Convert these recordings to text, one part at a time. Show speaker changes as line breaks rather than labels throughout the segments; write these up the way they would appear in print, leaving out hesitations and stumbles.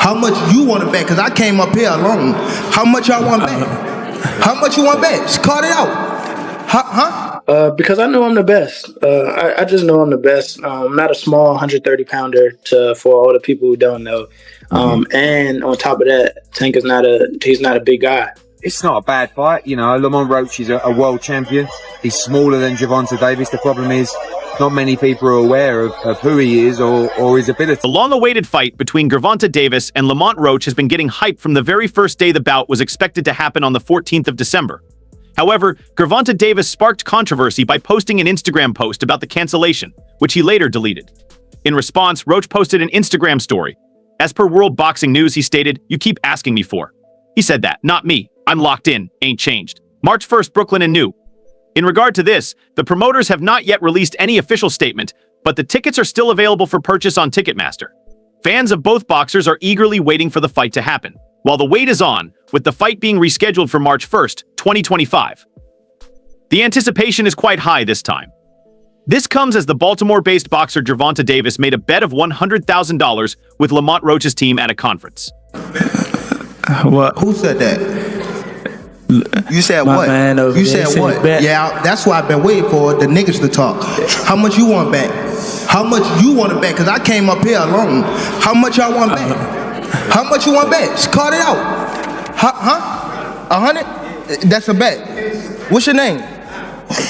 How much you want to bet? Because I came up here alone. How much y'all want to bet? How much you want to bet? Just call it out.
Because I know I'm the best. I just know I'm the best. I'm not a small 130 pounder for all the people who don't know. And on top of that, Tank is he's not a big guy.
It's not a bad fight. You know, Lamont Roach is a world champion. He's smaller than Gervonta Davis. The problem is not many people are aware of who he is or his ability.
The long-awaited fight between Gervonta Davis and Lamont Roach has been getting hyped from the very first day the bout was expected to happen on the 14th of December. However, Gervonta Davis sparked controversy by posting an Instagram post about the cancellation, which he later deleted. In response, Roach posted an Instagram story. As per World Boxing News, he stated, "You keep asking me for." He said that, not me. I'm locked in, ain't changed. March 1st, Brooklyn and New. In regard to this, the promoters have not yet released any official statement, but the tickets are still available for purchase on Ticketmaster. Fans of both boxers are eagerly waiting for the fight to happen, while the wait is on, with the fight being rescheduled for March 1st, 2025. The anticipation is quite high this time. This comes as the Baltimore-based boxer Gervonta Davis made a bet of $100,000 with Lamont Roach's team at a conference.
What? Who said that? You said what? You said what? Yeah, that's why I've been waiting for the niggas to talk. How much you want back? How much you want to bet? Because I came up here alone. How much y'all want bet? How much you want bet? Just call it out. 100? That's a bet. What's your name?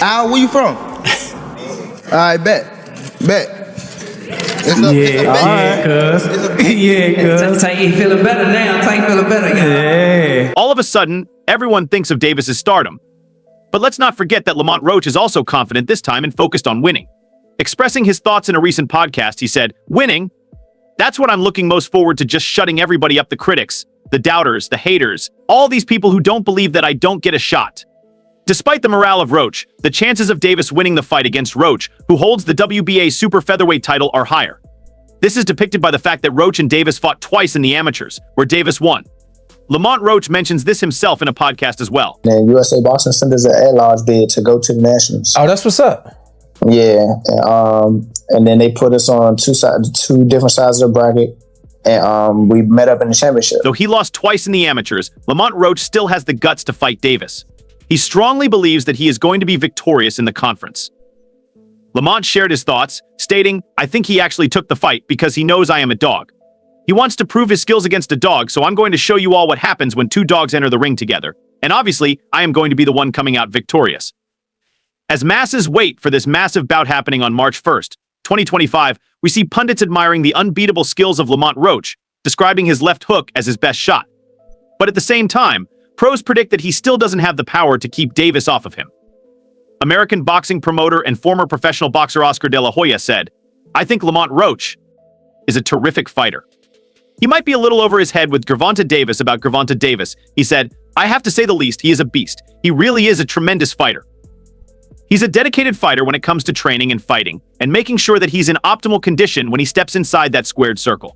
Al, where you from? All right, bet. It's a bet.
Yeah, Tank, he feeling better now. Tank feeling better.
Yeah. All of a sudden, everyone thinks of Davis's stardom. But let's not forget that Lamont Roach is also confident this time and focused on winning. Expressing his thoughts in a recent podcast, he said, "Winning? That's what I'm looking most forward to, just shutting everybody up, the critics, the doubters, the haters, all these people who don't believe that I don't get a shot." Despite the morale of Roach, the chances of Davis winning the fight against Roach, who holds the WBA super featherweight title, are higher. This is depicted by the fact that Roach and Davis fought twice in the amateurs, where Davis won. Lamont Roach mentions this himself in a podcast as well.
And USA Boxing sent us an at-large bid to go to the Nationals.
Oh, that's what's up.
Yeah, and then they put us on two different sides of the bracket, and we met up in the championship.
Though he lost twice in the amateurs, Lamont Roach still has the guts to fight Davis. He strongly believes that he is going to be victorious in the conference. Lamont shared his thoughts, stating, "I think he actually took the fight because he knows I am a dog. He wants to prove his skills against a dog, so I'm going to show you all what happens when two dogs enter the ring together. And obviously, I am going to be the one coming out victorious." As masses wait for this massive bout happening on March 1st, 2025, we see pundits admiring the unbeatable skills of Lamont Roach, describing his left hook as his best shot. But at the same time, pros predict that he still doesn't have the power to keep Davis off of him. American boxing promoter and former professional boxer Oscar De La Hoya said, "I think Lamont Roach is a terrific fighter. He might be a little over his head with Gervonta Davis about Gervonta Davis." He said, "I have to say the least, he is a beast. He really is a tremendous fighter. He's a dedicated fighter when it comes to training and fighting, and making sure that he's in optimal condition when he steps inside that squared circle."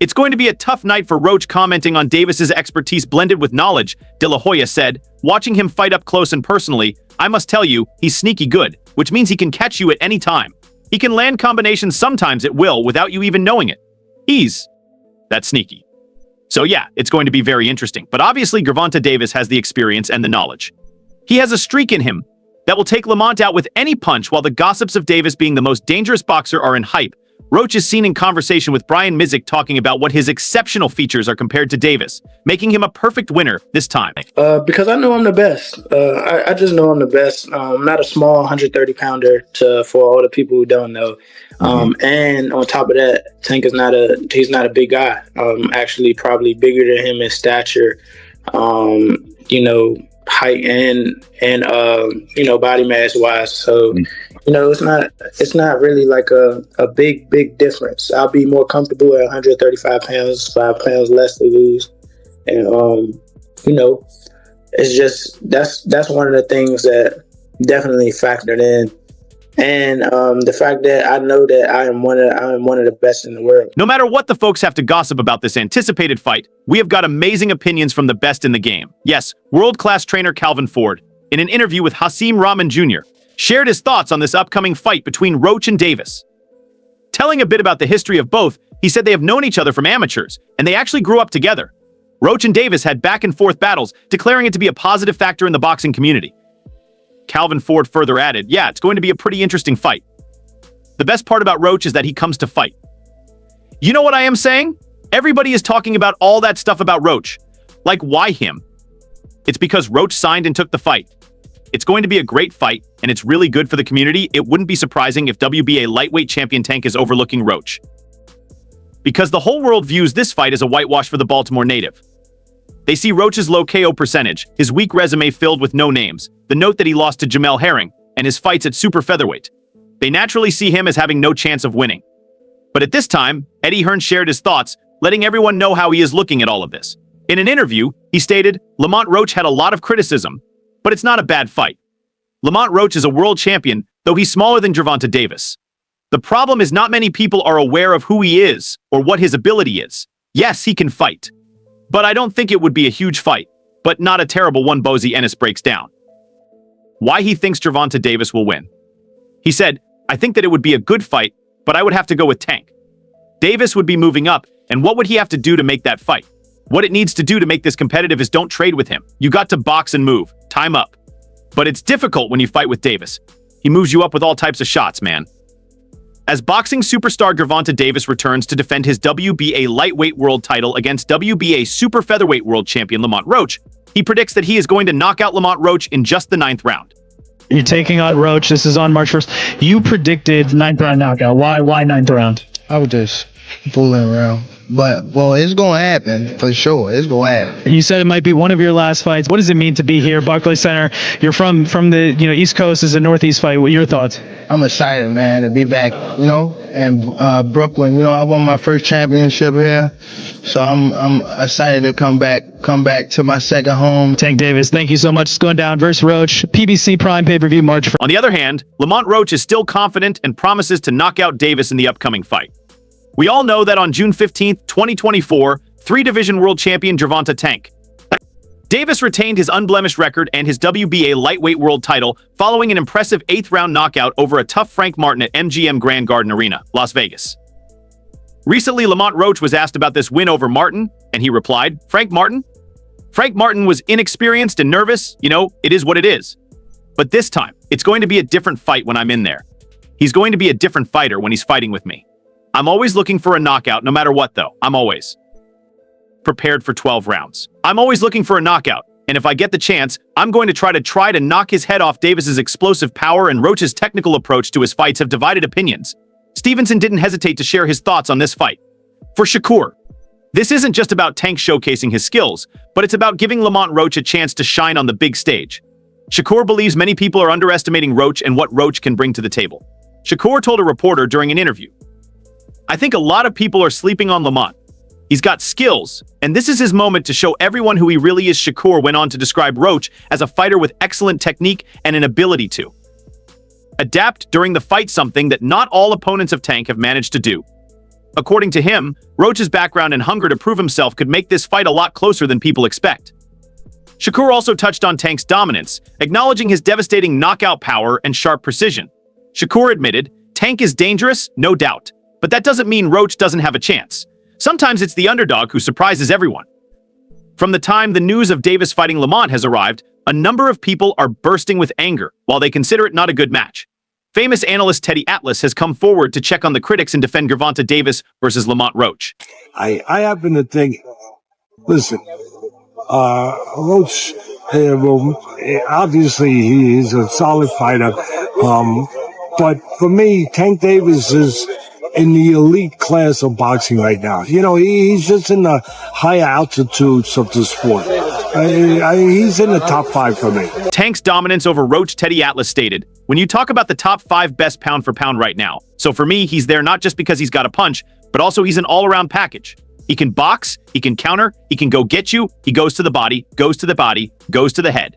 It's going to be a tough night for Roach, commenting on Davis's expertise blended with knowledge. De La Hoya said, "Watching him fight up close and personally, I must tell you, he's sneaky good, which means he can catch you at any time. He can land combinations sometimes at will without you even knowing it. He's that sneaky." So yeah, it's going to be very interesting. But obviously, Gervonta Davis has the experience and the knowledge. He has a streak in him that will take Lamont out with any punch, while the gossips of Davis being the most dangerous boxer are in hype. Roach is seen in conversation with Brian Mizik talking about what his exceptional features are compared to Davis, making him a perfect winner this time.
Because I know I'm the best. I just know I'm the best. I'm not a small 130 pounder for all the people who don't know. And on top of that, Tank is he's not a big guy. Actually probably bigger than him in stature, height and body mass wise. So it's not really like a big difference. I'll be more comfortable at 135 pounds, 5 pounds less to lose. And it's just that's one of the things that definitely factored in. And the fact that I know that I am one of the best in the world.
No matter what the folks have to gossip about this anticipated fight, we have got amazing opinions from the best in the game. Yes, world-class trainer Calvin Ford, in an interview with Hasim Rahman Jr., shared his thoughts on this upcoming fight between Roach and Davis. Telling a bit about the history of both, He said they have known each other from amateurs, and they actually grew up together. Roach and Davis had back-and-forth battles, declaring it to be a positive factor in the boxing community. Calvin Ford further added, yeah, it's going to be a pretty interesting fight. The best part about Roach is that he comes to fight. You know what I am saying? Everybody is talking about all that stuff about Roach. Like, why him? It's because Roach signed and took the fight. It's going to be a great fight, and it's really good for the community. It wouldn't be surprising if WBA lightweight champion Tank is overlooking Roach, because the whole world views this fight as a whitewash for the Baltimore native. They see Roach's low KO percentage, his weak resume filled with no names, the note that he lost to Jamel Herring, and his fights at super featherweight. They naturally see him as having no chance of winning. But at this time, Eddie Hearn shared his thoughts, letting everyone know how he is looking at all of this. In an interview, he stated, Lamont Roach had a lot of criticism, but it's not a bad fight. Lamont Roach is a world champion, though he's smaller than Gervonta Davis. The problem is not many people are aware of who he is or what his ability is. Yes, he can fight, but I don't think it would be a huge fight, but not a terrible one. Bozy Ennis breaks down why he thinks Gervonta Davis will win. He said, I think that it would be a good fight, but I would have to go with Tank. Davis would be moving up, and what would he have to do to make that fight? What it needs to do to make this competitive is don't trade with him. You got to box and move. Time up. But it's difficult when you fight with Davis. He moves you up with all types of shots, man. As boxing superstar Gervonta Davis returns to defend his WBA lightweight world title against WBA super featherweight world champion Lamont Roach, he predicts that he is going to knock out Lamont Roach in just the 9th round.
You're taking on Roach. This is on March 1st. You predicted 9th round knockout. Why 9th round?
I was just fooling around. But, well, it's going to happen, for sure. It's going to happen.
You said it might be one of your last fights. What does it mean to be here, Barclays Center? You're from the East Coast. Is a Northeast fight. What are your thoughts?
I'm excited, man, to be back, and Brooklyn. I won my first championship here. So I'm excited to come back to my second home.
Tank Davis, thank you so much. It's going down versus Roach. PBC Prime pay-per-view March 1st.
On the other hand, Lamont Roach is still confident and promises to knock out Davis in the upcoming fight. We all know that on June 15th, 2024, 3-division world champion Gervonta Tank Davis retained his unblemished record and his WBA lightweight world title following an impressive 8th-round knockout over a tough Frank Martin at MGM Grand Garden Arena, Las Vegas. Recently, Lamont Roach was asked about this win over Martin, and he replied, Frank Martin? Frank Martin was inexperienced and nervous. It is what it is. But this time, it's going to be a different fight when I'm in there. He's going to be a different fighter when he's fighting with me. I'm always looking for a knockout, no matter what, though. I'm always prepared for 12 rounds. I'm always looking for a knockout, and if I get the chance, I'm going to try to knock his head off. Davis's explosive power and Roach's technical approach to his fights have divided opinions. Stevenson didn't hesitate to share his thoughts on this fight. For Shakur, this isn't just about Tank showcasing his skills, but it's about giving Lamont Roach a chance to shine on the big stage. Shakur believes many people are underestimating Roach and what Roach can bring to the table. Shakur told a reporter during an interview, I think a lot of people are sleeping on Lamont. He's got skills, and this is his moment to show everyone who he really is. Shakur went on to describe Roach as a fighter with excellent technique and an ability to adapt during the fight, something that not all opponents of Tank have managed to do. According to him, Roach's background and hunger to prove himself could make this fight a lot closer than people expect. Shakur also touched on Tank's dominance, acknowledging his devastating knockout power and sharp precision. Shakur admitted, Tank is dangerous, no doubt, but that doesn't mean Roach doesn't have a chance. Sometimes it's the underdog who surprises everyone. From the time the news of Davis fighting Lamont has arrived, a number of people are bursting with anger while they consider it not a good match. Famous analyst Teddy Atlas has come forward to check on the critics and defend Gervonta Davis versus Lamont Roach.
I happen to think, listen, Roach, obviously he is a solid fighter, but for me, Tank Davis is in the elite class of boxing right now. He's just in the higher altitudes of the sport. He's in the top 5 for me.
Tank's dominance over Roach, Teddy Atlas stated, when you talk about the top 5 best pound for pound right now, so for me, he's there not just because he's got a punch, but also he's an all-around package. He can box, he can counter, he can go get you, he goes to the body, goes to the body, goes to the head.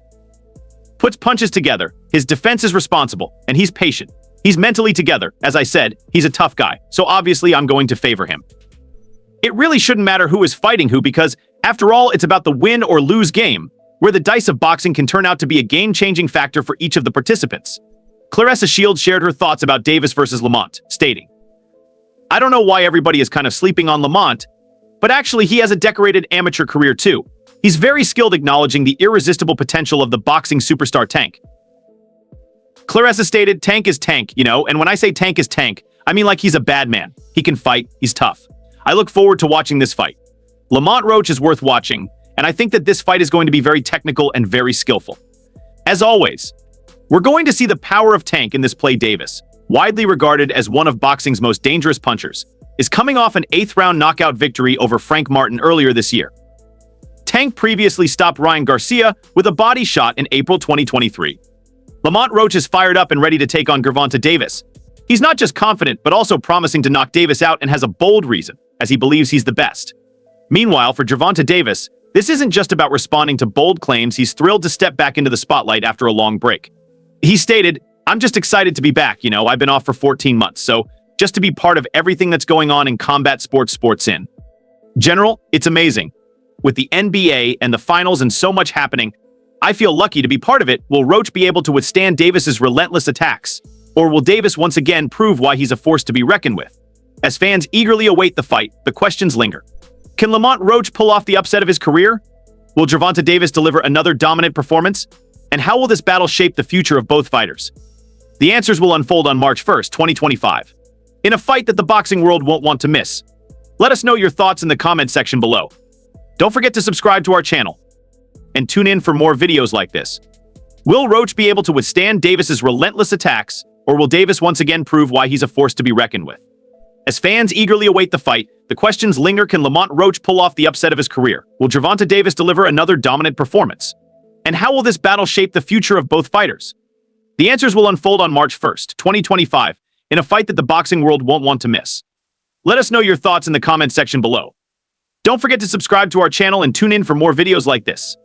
Puts punches together, his defense is responsible, and he's patient. He's mentally together. As I said, he's a tough guy, so obviously I'm going to favor him. It really shouldn't matter who is fighting who because, after all, it's about the win or lose game, where the dice of boxing can turn out to be a game-changing factor for each of the participants. Claressa Shields shared her thoughts about Davis versus Lamont, stating, I don't know why everybody is kind of sleeping on Lamont, but actually he has a decorated amateur career too. He's very skilled acknowledging the irresistible potential of the boxing superstar Tank. Clarissa stated, Tank is Tank, you know, and when I say Tank is Tank, I mean like he's a bad man. He can fight, he's tough. I look forward to watching this fight. Lamont Roach is worth watching, and I think that this fight is going to be very technical and very skillful. As always, we're going to see the power of Tank in this play. Davis, widely regarded as one of boxing's most dangerous punchers, is coming off an 8th-round knockout victory over Frank Martin earlier this year. Tank previously stopped Ryan Garcia with a body shot in April 2023. Lamont Roach is fired up and ready to take on Gervonta Davis. He's not just confident, but also promising to knock Davis out, and has a bold reason, as he believes he's the best. Meanwhile, for Gervonta Davis, this isn't just about responding to bold claims. He's thrilled to step back into the spotlight after a long break. He stated, I'm just excited to be back. You know, I've been off for 14 months, so just to be part of everything that's going on in combat sports in general, it's amazing. With the NBA and the finals and so much happening, I feel lucky to be part of it. Will Roach be able to withstand Davis's relentless attacks? Or will Davis once again prove why he's a force to be reckoned with? As fans eagerly await the fight, the questions linger. Can Lamont Roach pull off the upset of his career? Will Gervonta Davis deliver another dominant performance? And how will this battle shape the future of both fighters? The answers will unfold on March 1st, 2025, in a fight that the boxing world won't want to miss. Let us know your thoughts in the comment section below. Don't forget to subscribe to our channel and tune in for more videos like this. Will Roach be able to withstand Davis's relentless attacks, or will Davis once again prove why he's a force to be reckoned with? As fans eagerly await the fight, the questions linger. Can Lamont Roach pull off the upset of his career? Will Gervonta Davis deliver another dominant performance? And how will this battle shape the future of both fighters? The answers will unfold on March 1st, 2025, in a fight that the boxing world won't want to miss. Let us know your thoughts in the comment section below. Don't forget to subscribe to our channel and tune in for more videos like this.